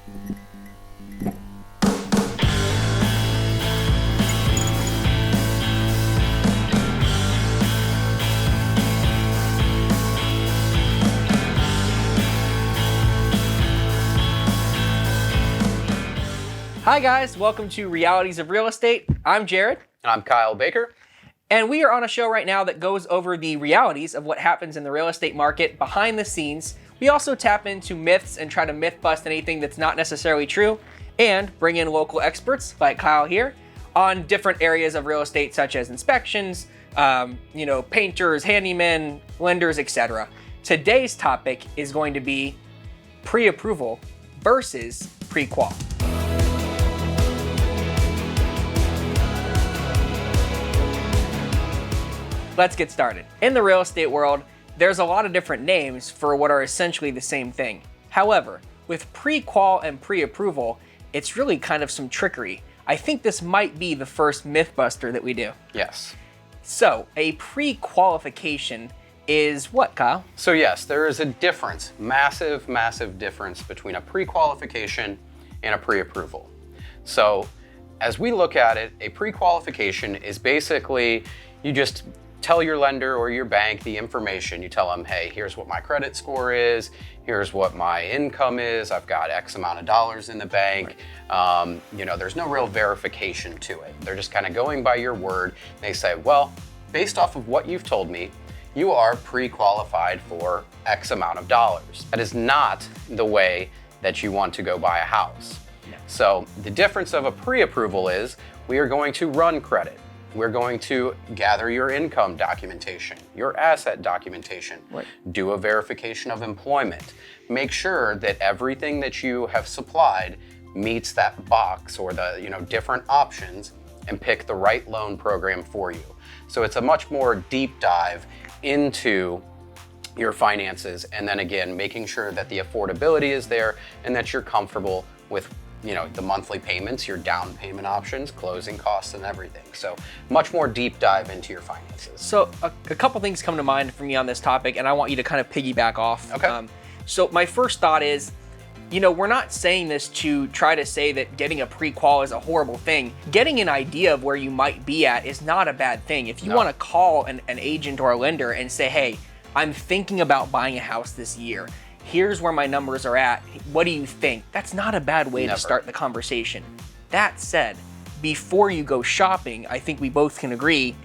Hi guys, welcome to Realities of Real Estate. I'm Jared. And I'm Kyle Baker. And we are on a show right now that goes over the realities of what happens in the real estate market behind the scenes. We also tap into myths and try to myth bust anything that's not necessarily true, and bring in local experts like Kyle here on different areas of real estate such as inspections, painters, handymen, lenders, etc. Today's topic is going to be pre-approval versus pre-qual. Let's get started. In the real estate world, there's a lot of different names for what are essentially the same thing. However, with pre-qual and pre-approval, it's really kind of some trickery. I think this might be the first mythbuster that we do. Yes. So, a pre-qualification is what, Kyle? So yes, there is a difference, massive difference between a pre-qualification and a pre-approval. So as we look at it, a pre-qualification is basically you just tell your lender or your bank the information. You tell them, hey, here's what my credit score is, here's what my income is, I've got X amount of dollars in the bank. There's no real verification to it. They're just kind of going by your word. They say, well, based off of what you've told me, you are pre-qualified for X amount of dollars. That is not the way that you want to go buy a house. No. So the difference of a pre-approval is we are going to run credit. We're going to gather your income documentation, your asset documentation, right. Do a verification of employment, make sure that everything that you have supplied meets that box or the different options, and pick the right loan program for you. So it's a much more deep dive into your finances, and then again, making sure that the affordability is there and that you're comfortable with the monthly payments, your down payment options, closing costs, and everything. So much more deep dive into your finances. So a couple things come to mind for me on this topic, and I want you to kind of piggyback off. Okay. So my first thought is, we're not saying this to try to say that getting a pre-qual is a horrible thing. Getting an idea of where you might be at is not a bad thing. If you want to call an agent or a lender and say, hey, I'm thinking about buying a house this year. Here's where my numbers are at. What do you think? That's not a bad way to start the conversation. That said, before you go shopping, I think we both can agree,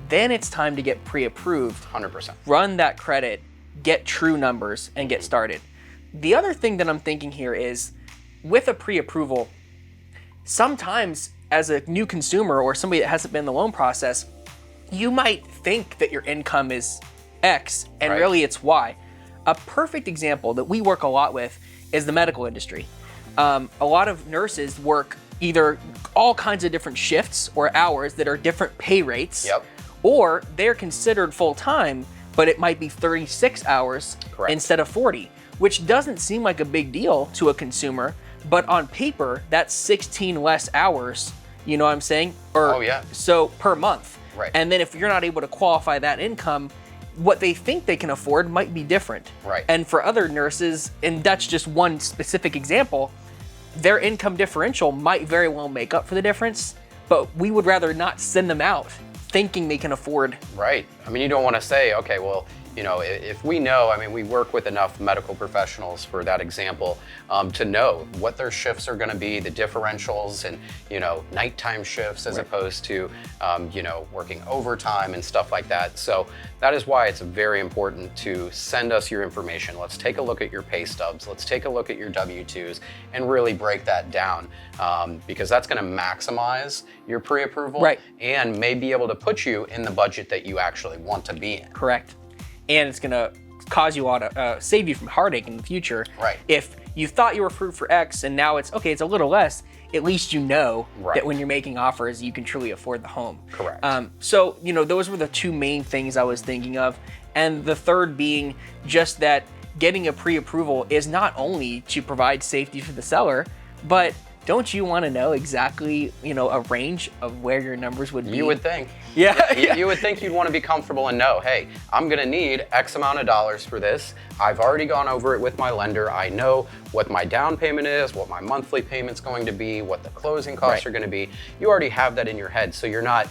then it's time to get pre-approved. 100%. Run that credit, get true numbers, and get started. The other thing that I'm thinking here is, with a pre-approval, sometimes as a new consumer or somebody that hasn't been in the loan process, you might think that your income is X and really it's Y. A perfect example that we work a lot with is the medical industry. A lot of nurses work either all kinds of different shifts or hours that are different pay rates, or they're considered full-time, but it might be 36 hours instead of 40, which doesn't seem like a big deal to a consumer, but on paper, that's 16 less hours, you know what I'm saying? So per month. Right. And then if you're not able to qualify that income, what they think they can afford might be different. Right. And for other nurses, and that's just one specific example, their income differential might very well make up for the difference, but we would rather not send them out thinking they can afford. Right. I mean, you don't want to say, okay, well, if we know, we work with enough medical professionals for that example to know what their shifts are going to be, the differentials and, nighttime shifts as opposed to, working overtime and stuff like that. So that is why it's very important to send us your information. Let's take a look at your pay stubs. Let's take a look at your W-2s and really break that down because that's going to maximize your pre-approval and may be able to put you in the budget that you actually want to be in. Correct. And it's going to cause you a lot of, save you from heartache in the future. Right. If you thought you were approved for X and now it's a little less, at least you know that when you're making offers, you can truly afford the home. Correct. So, those were the two main things I was thinking of. And the third being just that getting a pre-approval is not only to provide safety for the seller, but don't you want to know exactly, a range of where your numbers would be? You would think. Yeah. You would think you'd want to be comfortable and know, hey, I'm going to need X amount of dollars for this. I've already gone over it with my lender. I know what my down payment is, what my monthly payment's going to be, what the closing costs are going to be. You already have that in your head, so you're not,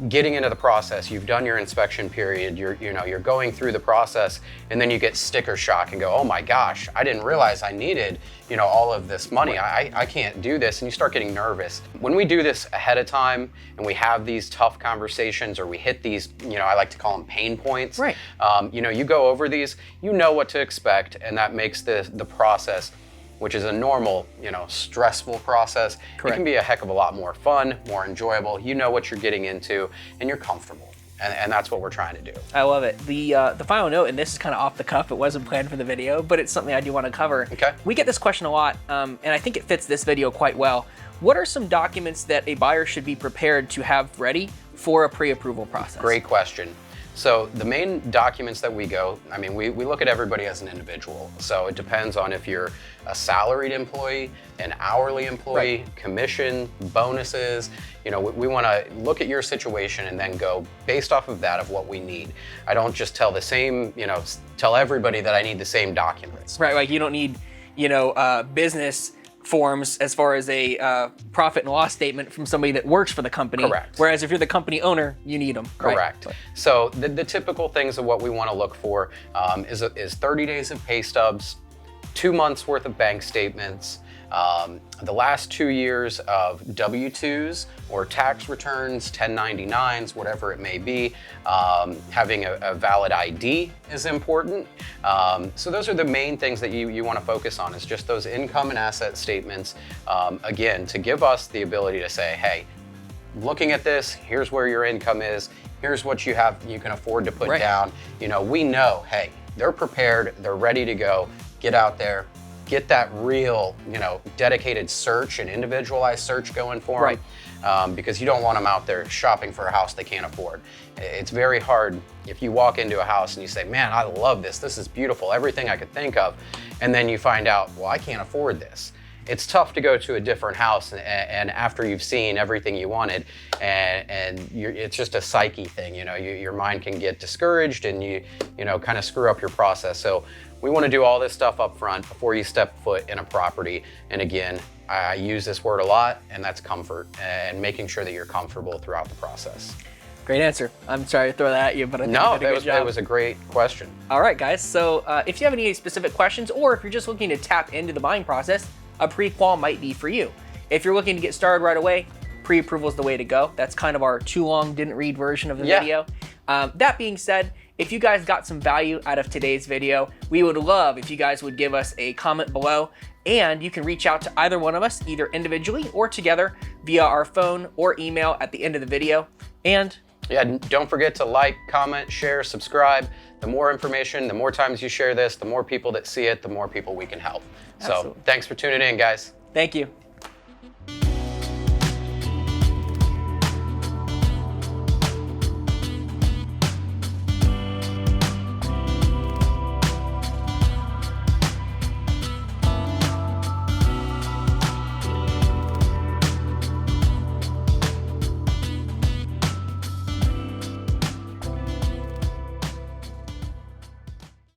getting into the process. You've done your inspection period. You're going through the process, and then you get sticker shock and go, oh my gosh, I didn't realize I needed, all of this money. I can't do this, and you start getting nervous. When we do this ahead of time and we have these tough conversations, or we hit these, I like to call them pain points. Right. You go over these, you know what to expect, and that makes the process, which is a normal, stressful process. Correct. It can be a heck of a lot more fun, more enjoyable. You know what you're getting into, and you're comfortable. And that's what we're trying to do. I love it. The final note, and this is kind of off the cuff, it wasn't planned for the video, but it's something I do want to cover. Okay. We get this question a lot, and I think it fits this video quite well. What are some documents that a buyer should be prepared to have ready for a pre-approval process? Great question. So the main documents that we look at everybody as an individual. So it depends on if you're a salaried employee, an hourly employee, commission, bonuses. We want to look at your situation and then go based off of that of what we need. I don't just tell tell everybody that I need the same documents. Right, like you don't need, business forms as far as a profit and loss statement from somebody that works for the company. Correct. Whereas if you're the company owner, you need them. Correct. Right? So the typical things of what we want to look for is 30 days of pay stubs, 2 months worth of bank statements, the last 2 years of W-2s or tax returns, 1099s, whatever it may be. Having a valid ID is important. So those are the main things that you want to focus on, is just those income and asset statements, again, to give us the ability to say, hey, looking at this, here's where your income is, here's what you can afford to put down. We know, hey, they're prepared, they're ready to go. Get out there, get that real, dedicated search and individualized search going for them, because you don't want them out there shopping for a house they can't afford. It's very hard if you walk into a house and you say, man, I love this. This is beautiful, everything I could think of. And then you find out, well, I can't afford this. It's tough to go to a different house and after you've seen everything you wanted, and it's just a psyche thing. Your mind can get discouraged and you kind of screw up your process. So we want to do all this stuff up front before you step foot in a property. And again, I use this word a lot, and that's comfort, and making sure that you're comfortable throughout the process. Great answer. I'm sorry to throw that at you, but I think No, you did a good job. It was a great question. All right, guys. So if you have any specific questions, or if you're just looking to tap into the buying process, a pre-qual might be for you. If you're looking to get started right away, pre-approval is the way to go. That's kind of our too long, didn't read version of the video. That being said, if you guys got some value out of today's video, we would love if you guys would give us a comment below, and you can reach out to either one of us, either individually or together, via our phone or email at the end of the video. And yeah, don't forget to like, comment, share, subscribe. The more information, the more times you share this, the more people that see it, the more people we can help. Absolutely. So thanks for tuning in, guys. Thank you.